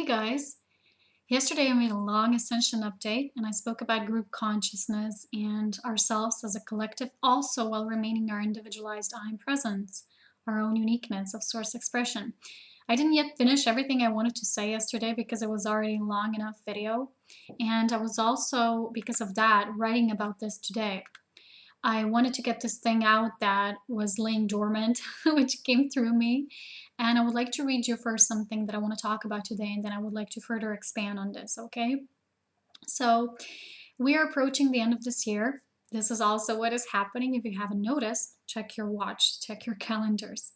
guys. Yesterday I made a long Ascension update and I spoke about group consciousness and ourselves as a collective also while remaining our individualized I am presence, our own uniqueness of source expression. I didn't yet finish everything I wanted to say yesterday because it was already a long enough video, and I was also, because of that, writing about this today. I wanted to get this thing out that was laying dormant, which came through me. And I would like to read you first something that I want to talk about today, and then I would like to further expand on this, okay? So, we are approaching the end of this year. This is also what is happening. If you haven't noticed, check your watch, check your calendars.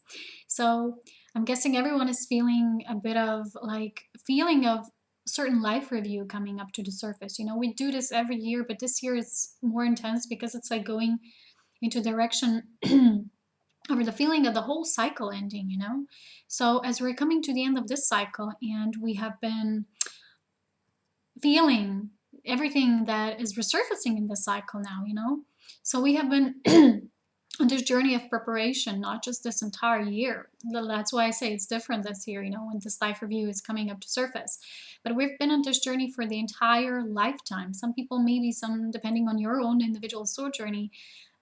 So, I'm guessing everyone is feeling a bit of like feeling of certain life review coming up to the surface. You know, we do this every year, but this year it's more intense because it's like going into direction over the feeling of the whole cycle ending, you know? So as we're coming to the end of this cycle and we have been feeling everything that is resurfacing in this cycle now, you know? So we have been on this journey of preparation, not just this entire year. That's why I say it's different this year, you know, when this life review is coming up to surface. But we've been on this journey for the entire lifetime. Some people, maybe some, depending on your own individual soul journey,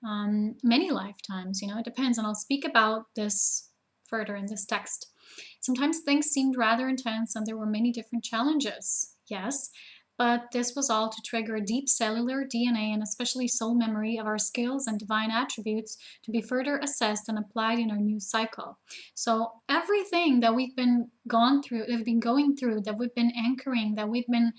many lifetimes, you know, it depends. And I'll speak about this further in this text. Sometimes things seemed rather intense and there were many different challenges, yes, but this was all to trigger a deep cellular DNA and especially soul memory of our skills and divine attributes to be further assessed and applied in our new cycle. So everything that we've been going through, that we've been anchoring, that we've been,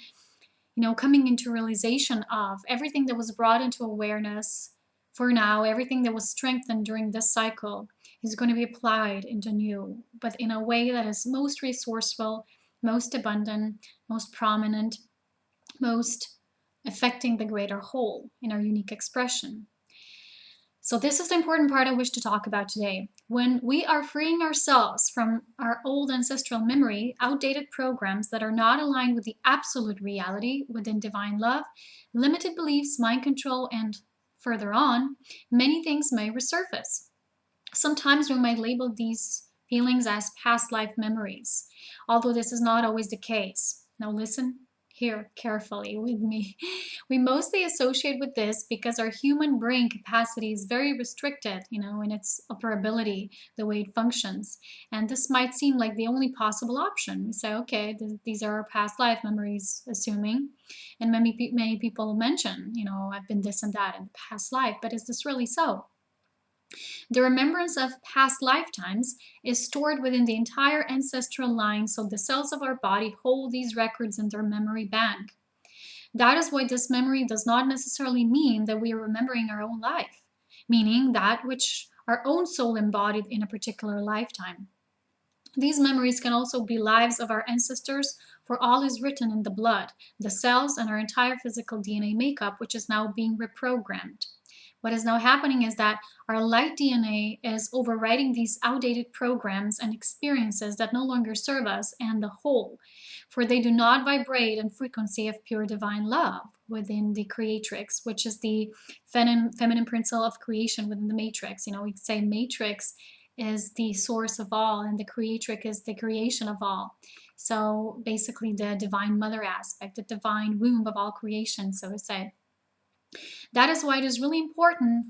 you know, coming into realization of, everything that was brought into awareness for now, everything that was strengthened during this cycle is going to be applied into new, but in a way that is most resourceful, most abundant, most prominent, most affecting the greater whole in our unique expression. So this is the important part I wish to talk about today. When we are freeing ourselves from our old ancestral memory, outdated programs that are not aligned with the absolute reality within divine love, limited beliefs, mind control, and further on, many things may resurface. Sometimes we might label these feelings as past life memories, although this is not always the case. Now listen here carefully with me. We mostly associate with this because our human brain capacity is very restricted, you know, in its operability, the way it functions. And this might seem like the only possible option. We say, okay, these are our past life memories, assuming. And many people mention, you know, I've been this and that in the past life, but is this really so? The remembrance of past lifetimes is stored within the entire ancestral line, so the cells of our body hold these records in their memory bank. That is why this memory does not necessarily mean that we are remembering our own life, meaning that which our own soul embodied in a particular lifetime. These memories can also be lives of our ancestors, for all is written in the blood, the cells, and our entire physical DNA makeup, which is now being reprogrammed. What is now happening is that our light DNA is overwriting these outdated programs and experiences that no longer serve us and the whole, for they do not vibrate in frequency of pure divine love within the Creatrix, which is the feminine principle of creation within the matrix. You know, we say matrix is the source of all and the Creatrix is the creation of all. So basically the divine mother aspect, the divine womb of all creation, so to say. That is why it is really important,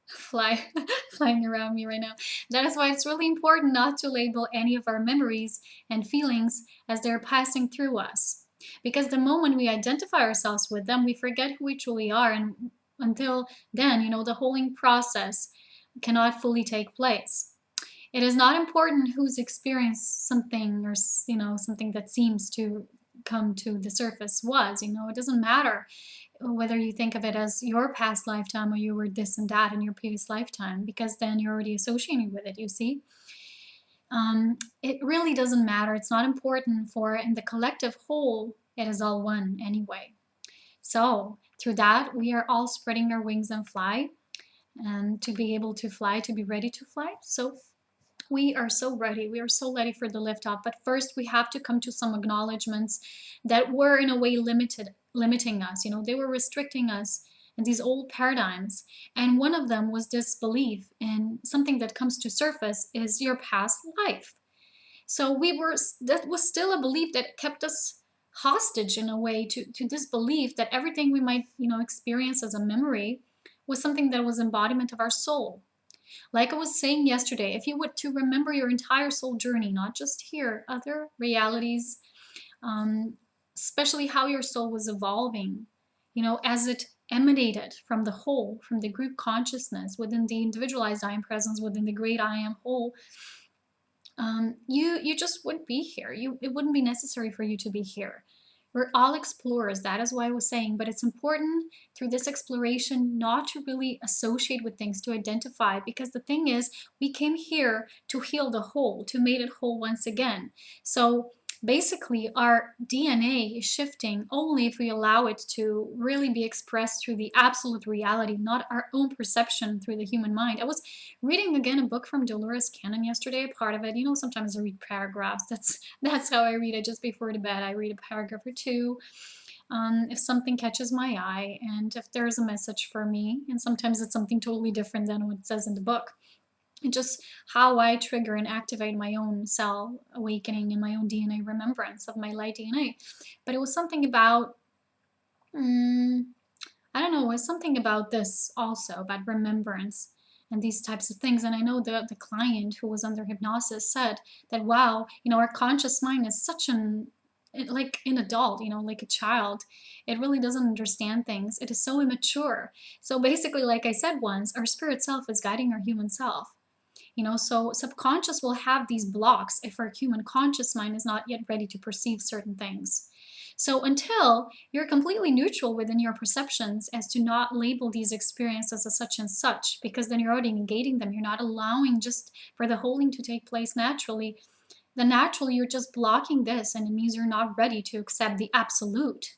flying around me right now. That is why it's really important not to label any of our memories and feelings as they're passing through us. Because the moment we identify ourselves with them, we forget who we truly are. And until then, you know, the healing process cannot fully take place. It is not important who's experienced something or, you know, something that seems to come to the surface was, you know, it doesn't matter whether you think of it as your past lifetime or you were this and that in your previous lifetime, because then you're already associating with it, you see. It really doesn't matter. It's not important, for in the collective whole, it is all one anyway. So through that, we are all spreading our wings and fly, and to be able to fly, to be ready to fly. So we are so ready. We are so ready for the liftoff. But first, we have to come to some acknowledgments that were in a way limiting us. You know, they were restricting us in these old paradigms. And one of them was this belief in something that comes to surface is your past life. So that was still a belief that kept us hostage in a way to this belief that everything we might, experience as a memory was something that was embodiment of our soul. Like I was saying yesterday, if you were to remember your entire soul journey, not just here, other realities, um, especially how your soul was evolving, as it emanated from the whole, from the group consciousness within the individualized I am presence, within the great I am whole, you just wouldn't be here. It wouldn't be necessary for you to be here. We're all explorers. That is why I was saying, but it's important through this exploration not to really associate with things, to identify, because the thing is, we came here to heal the whole, to make it whole once again. So basically, our DNA is shifting only if we allow it to really be expressed through the absolute reality, not our own perception through the human mind. I was reading again a book from Dolores Cannon yesterday, part of it. Sometimes I read paragraphs. That's how I read it just before the bed. I read a paragraph or two. If something catches my eye and if there's a message for me, and sometimes it's something totally different than what it says in the book. And just how I trigger and activate my own cell awakening and my own DNA remembrance of my light DNA. But it was something about, I don't know, it was something about this also, about remembrance and these types of things. And I know the client who was under hypnosis said that, wow, our conscious mind is such like an adult, like a child. It really doesn't understand things. It is so immature. So basically, like I said once, our spirit self is guiding our human self. So subconscious will have these blocks if our human conscious mind is not yet ready to perceive certain things. So until you're completely neutral within your perceptions as to not label these experiences as such and such, because then you're already negating them, you're not allowing just for the holding to take place naturally, then naturally you're just blocking this, and it means you're not ready to accept the absolute.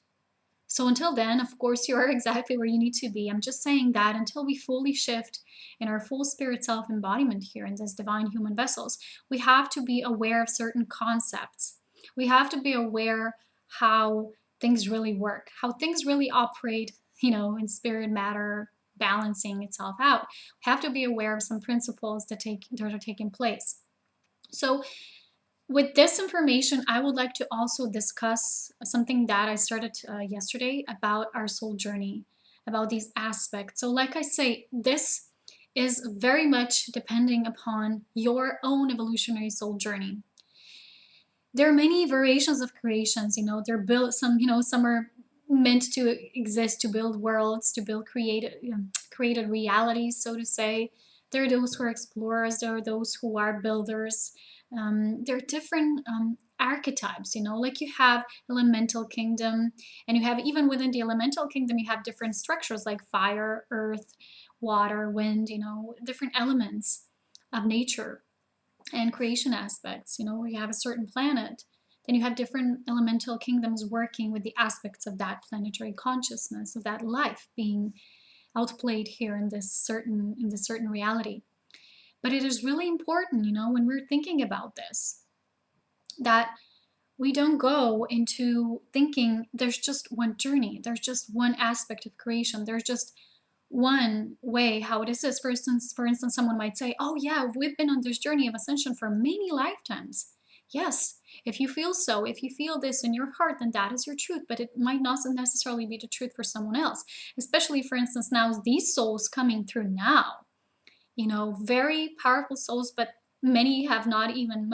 So until then, of course, you're exactly where you need to be. I'm just saying that until we fully shift in our full spirit self embodiment here in this divine human vessels, we have to be aware of certain concepts. We have to be aware how things really work, how things really operate, in spirit matter balancing itself out. We have to be aware of some principles that are taking place. So with this information, I would like to also discuss something that I started yesterday about our soul journey, about these aspects. So, like I say, this is very much depending upon your own evolutionary soul journey. There are many variations of creations. They're built. Some are meant to exist to build worlds, to build created realities, so to say. There are those who are explorers. There are those who are builders. There are different archetypes, like you have elemental kingdom, and you have, even within the elemental kingdom, you have different structures like fire, earth, water, wind, different elements of nature and creation aspects. Where you have a certain planet, then you have different elemental kingdoms working with the aspects of that planetary consciousness, of that life being outplayed here in this certain reality. But it is really important, when we're thinking about this, that we don't go into thinking there's just one journey, there's just one aspect of creation, there's just one way how it is. For instance, someone might say, oh yeah, we've been on this journey of ascension for many lifetimes. Yes, if you feel so, if you feel this in your heart, then that is your truth, but it might not necessarily be the truth for someone else, especially, for instance, now these souls coming through now, very powerful souls, but most have not even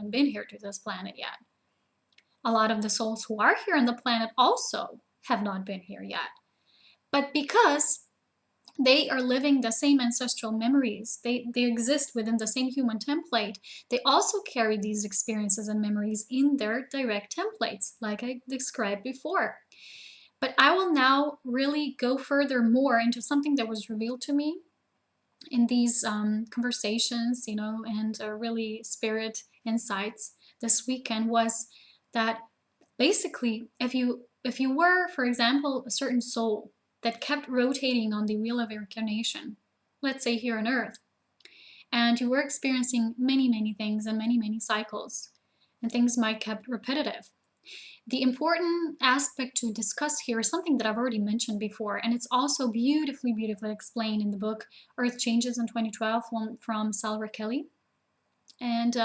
been here to this planet yet. A lot of the souls who are here on the planet also have not been here yet. But because they are living the same ancestral memories, they exist within the same human template, they also carry these experiences and memories in their direct templates, like I described before. But I will now really go further more into something that was revealed to me in these conversations, and really spirit insights this weekend, was that basically, if you were, for example, a certain soul that kept rotating on the wheel of incarnation, let's say here on Earth, and you were experiencing many, many things and many, many cycles, and things might kept repetitive. The important aspect to discuss here is something that I've already mentioned before, and it's also beautifully, beautifully explained in the book Earth Changes in 2012 from Salva Kelly. And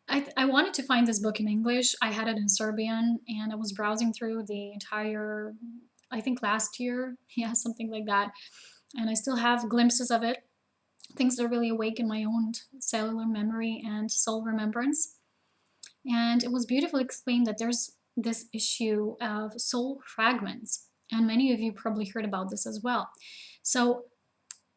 I wanted to find this book in English. I had it in Serbian, and I was browsing through the entire, I think last year, yeah, something like that. And I still have glimpses of it, things that really awaken my own cellular memory and soul remembrance. And it was beautifully explained that there's this issue of soul fragments. And many of you probably heard about this as well. So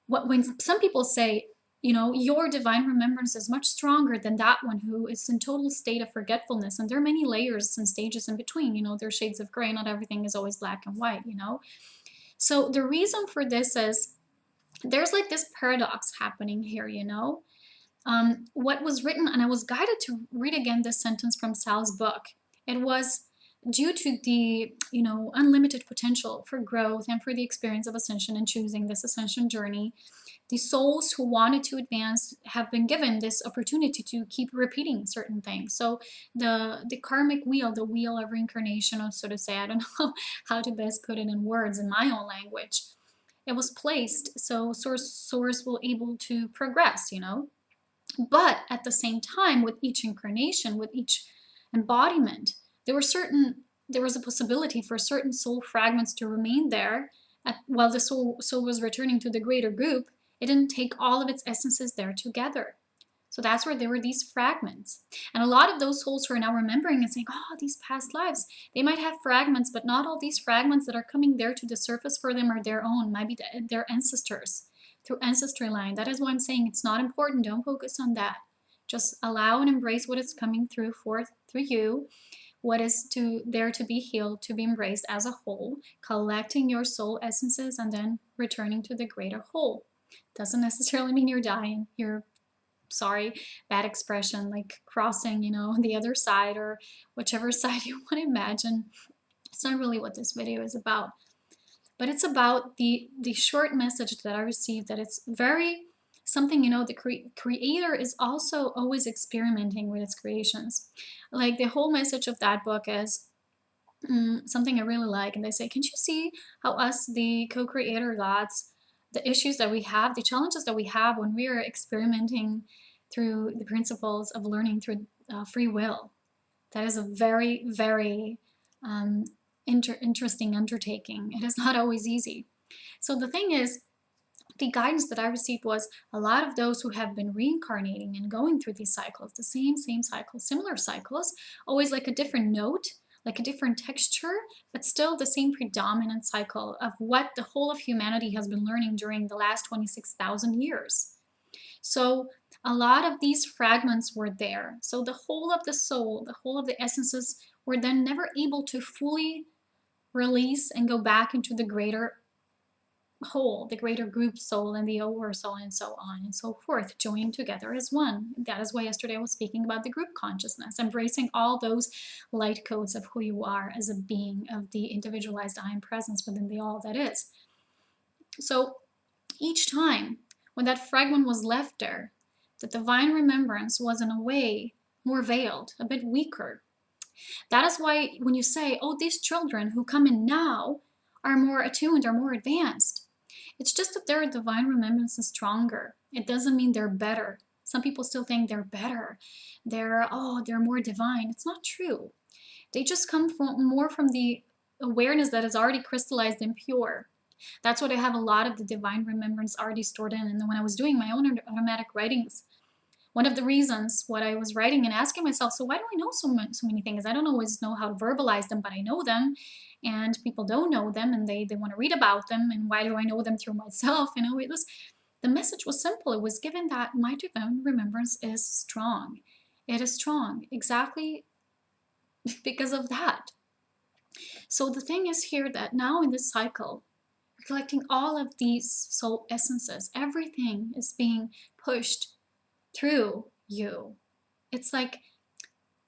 when some people say, you know, your divine remembrance is much stronger than that one who is in total state of forgetfulness. And there are many layers and stages in between, you know, there's shades of gray. Not everything is always black and white, you know. So the reason for this is there's like this paradox happening here, you know. What was written, and I was guided to read again this sentence from Sal's book. It was due to the, you know, unlimited potential for growth and for the experience of ascension and choosing this ascension journey. The souls who wanted to advance have been given this opportunity to keep repeating certain things. So the karmic wheel, the wheel of reincarnation, or so to say, I don't know how to best put it in words in my own language. It was placed so source will able to progress, you know. But at the same time, with each incarnation, with each embodiment, there was a possibility for certain soul fragments to remain there while the soul was returning to the greater group. It didn't take all of its essences there together. So that's where there were these fragments. And a lot of those souls who are now remembering and saying, oh, these past lives, they might have fragments, but not all these fragments that are coming there to the surface for them are their own, might be their ancestors through ancestry line. That is why I'm saying it's not important. Don't focus on that. Just allow and embrace what is coming through forth through you, what is there to be healed, to be embraced as a whole, collecting your soul essences and then returning to the greater whole. Doesn't necessarily mean you're dying. You're, sorry, bad expression, like crossing, you know, the other side or whichever side you want to imagine. It's not really what this video is about. But it's about the short message that I received, that it's very something, you know, the creator is also always experimenting with its creations. Like the whole message of that book is something I really like. And they say, can't you see how us, the co-creator gods, the issues that we have, the challenges that we have when we are experimenting through the principles of learning through free will? That is a very, very um, interesting undertaking. It is not always easy. So the thing is, the guidance that I received was a lot of those who have been reincarnating and going through these cycles, the same cycles, similar cycles, always like a different note, like a different texture, but still the same predominant cycle of what the whole of humanity has been learning during the last 26,000 years. So a lot of these fragments were there. So the whole of the soul, the whole of the essences were then never able to fully release and go back into the greater whole, the greater group soul and the over soul, and so on and so forth, joined together as one. That is why yesterday I was speaking about the group consciousness, embracing all those light codes of who you are as a being of the individualized I am presence within the all that is. So each time when that fragment was left there, the divine remembrance was in a way more veiled, a bit weaker. That is why when you say, oh, these children who come in now are more attuned, are more advanced, it's just that their divine remembrance is stronger. It doesn't mean they're better. Some people still think they're better. They're more divine. It's not true. They just come from more from the awareness that is already crystallized and pure. That's what I have a lot of the divine remembrance already stored in. And then when I was doing my own automatic writings, one of the reasons what I was writing and asking myself, so why do I know so many things? I don't always know how to verbalize them, but I know them, and people don't know them, and they want to read about them, and why do I know them through myself? You know, the message was simple. It was given that my divine remembrance is strong. It is strong exactly because of that. So the thing is here that now in this cycle, collecting all of these soul essences, everything is being pushed through you. It's like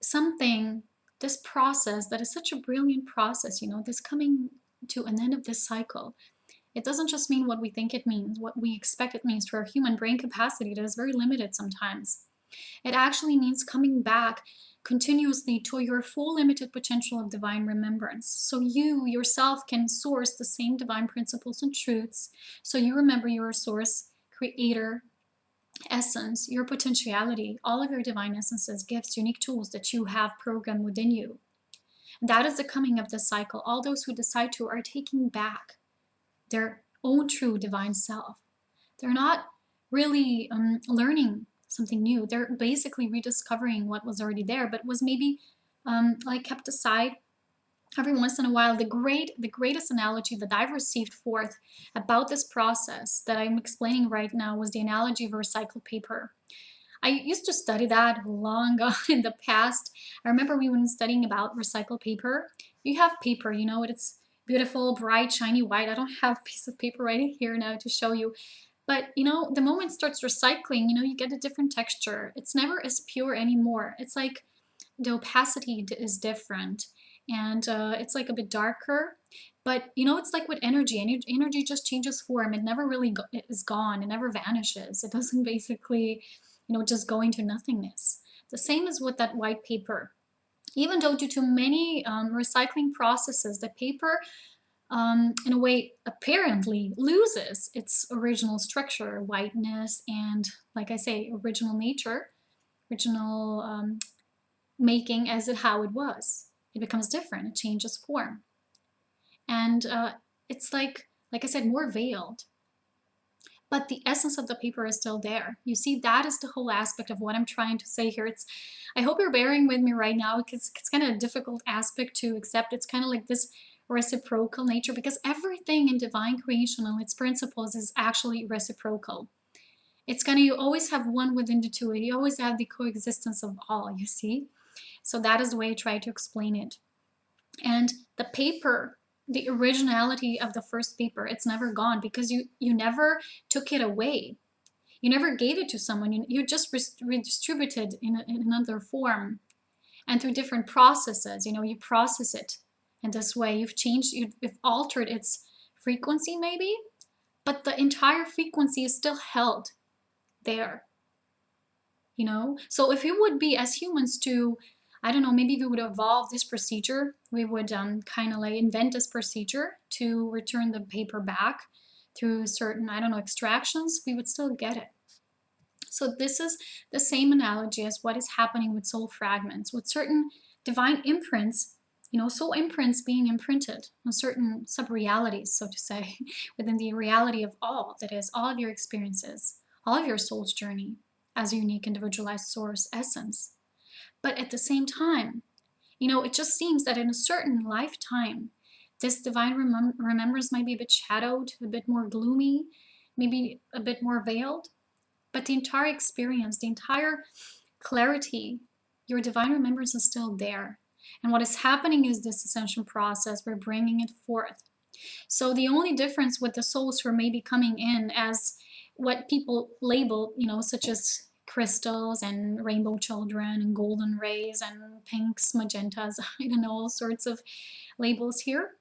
something, this process that is such a brilliant process, you know, this coming to an end of this cycle. It doesn't just mean what we think it means, what we expect it means to our human brain capacity that is very limited sometimes. It actually means coming back continuously to your full limited potential of divine remembrance. So you yourself can source the same divine principles and truths. So you remember your source, creator, essence, your potentiality, all of your divine essences, gifts, unique tools that you have programmed within you. And that is the coming of this cycle. All those who decide to are taking back their own true divine self. They're not really learning something new. They're basically rediscovering what was already there, but was maybe like kept aside every once in a while. The greatest analogy that I've received forth about this process that I'm explaining right now was the analogy of recycled paper. I used to study that long ago in the past. I remember we were studying about recycled paper. You have paper, you know, it's beautiful, bright, shiny white. I don't have a piece of paper right here now to show you. But, you know, the moment it starts recycling, you know, you get a different texture. It's never as pure anymore. It's like the opacity is different, and it's like a bit darker. But you know, it's like with energy, energy just changes form. It never really is gone. It never vanishes. It doesn't basically, you know, just go into nothingness. The same is with that white paper. Even though due to many recycling processes, the paper in a way apparently loses its original structure, whiteness, and like I say, original nature, original making as it how it was. It becomes different. It changes form, and it's like I said, more veiled. But the essence of the paper is still there. You see, that is the whole aspect of what I'm trying to say here. It's, I hope you're bearing with me right now, because it's kind of a difficult aspect to accept. It's kind of like this reciprocal nature, because everything in divine creation and its principles is actually reciprocal. It's gonna, you always have one within the two. You always have the coexistence of all, you see? So that is the way I try to explain it. And the paper, the originality of the first paper, it's never gone, because you never took it away. You never gave it to someone. You just redistributed in another form, and through different processes. You know, you process it in this way. You've changed, you've altered its frequency maybe, but the entire frequency is still held there. You know, so if we would be as humans to, I don't know, maybe we would evolve this procedure. We would kind of like invent this procedure to return the paper back through certain, I don't know, extractions. We would still get it. So this is the same analogy as what is happening with soul fragments, with certain divine imprints. You know, soul imprints being imprinted on certain sub-realities, so to say, within the reality of all, that is, all of your experiences, all of your soul's journey as a unique individualized source essence. But at the same time, you know, it just seems that in a certain lifetime, this divine remembrance might be a bit shadowed, a bit more gloomy, maybe a bit more veiled. But the entire experience, the entire clarity, your divine remembrance is still there. And what is happening is this ascension process, we're bringing it forth. So the only difference with the souls who are maybe coming in as what people label, you know, such as crystals and rainbow children and golden rays and pinks, magentas, I don't know, all sorts of labels here.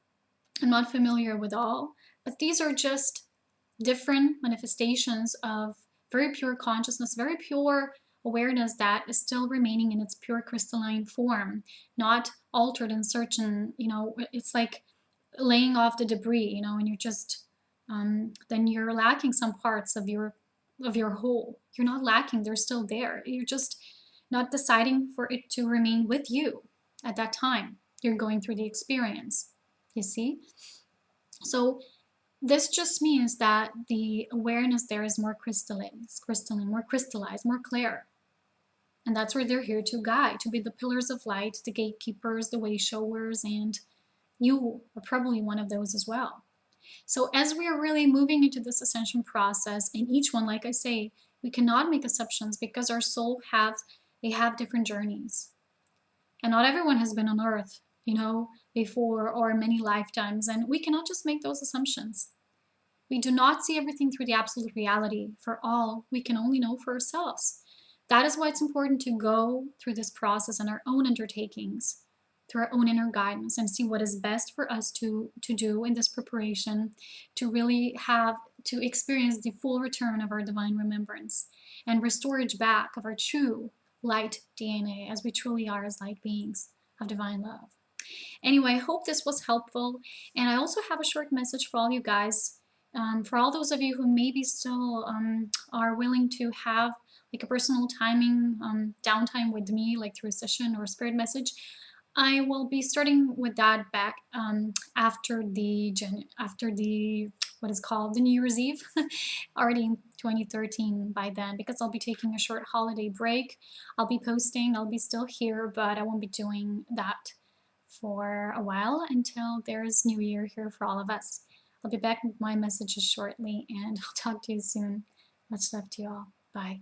I'm not familiar with all, but these are just different manifestations of very pure consciousness, very pure awareness that is still remaining in its pure crystalline form, not altered in certain, you know, it's like laying off the debris, you know, and you're just then you're lacking some parts of your whole. You're not lacking, they're still there. You're just not deciding for it to remain with you at that time. You're going through the experience, you see? So this just means that the awareness there is more crystalline, more crystallized, more clear. And that's where they're here to guide, to be the pillars of light, the gatekeepers, the way showers, and you are probably one of those as well. So as we are really moving into this ascension process, and each one, like I say, we cannot make assumptions, because our soul they have different journeys. And not everyone has been on earth, you know, before, or many lifetimes, and we cannot just make those assumptions. We do not see everything through the absolute reality. For all, we can only know for ourselves. That is why it's important to go through this process in our own undertakings, through our own inner guidance, and see what is best for us to do in this preparation, to really have to experience the full return of our divine remembrance and restorage back of our true light DNA, as we truly are as light beings of divine love. Anyway, I hope this was helpful, and I also have a short message for all you guys. For all those of you who maybe still are willing to have like a personal timing downtime with me, like through a session or a spirit message, I will be starting with that back after the what is called the New Year's Eve, already in 2013 by then, because I'll be taking a short holiday break. I'll be posting, I'll be still here, but I won't be doing that for a while until there's New Year here for all of us. I'll be back with my messages shortly, and I'll talk to you soon. Much love to you all. Bye.